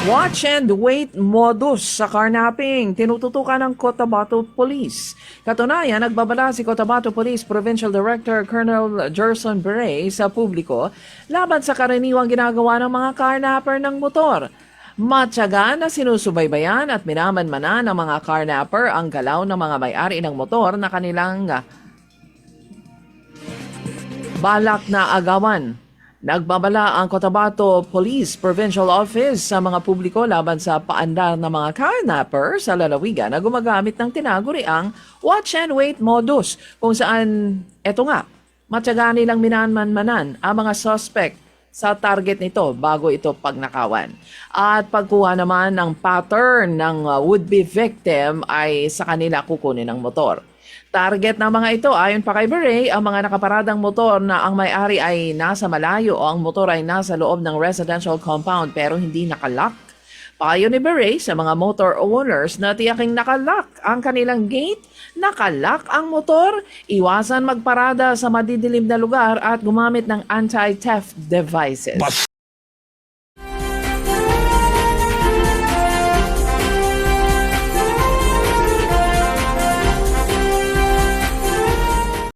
Watch and wait modus sa carnapping, tinututukan ng Cotabato Police. Katunayan, nagbabala si Cotabato Police Provincial Director Colonel Gerson Beret sa publiko laban sa karaniwang ginagawa ng mga carnapper ng motor. Matyaga na sinusubaybayan at minamanmanan ng mga carnapper ang galaw ng mga may-ari ng motor na kanilang balak na agawan. Nagbabala ang Cotabato Police Provincial Office sa mga publiko laban sa paandar ng mga carnapper sa lalawigan na gumagamit ng tinaguriang watch and wait modus kung saan, eto nga, matyaga nilang minanmanmanan ang mga suspect sa target nito bago ito pagnakawan. At pagkuha naman ng pattern ng would-be victim ay sa kanila kukunin ang motor. Target ng mga ito ayon pa kay Beret, ang mga nakaparadang motor na ang may-ari ay nasa malayo o ang motor ay nasa loob ng residential compound pero hindi nakalock. Payo ni Beret sa mga motor owners na tiyaking nakalock ang kanilang gate, nakalock ang motor, iwasan magparada sa madidilim na lugar at gumamit ng anti-theft devices.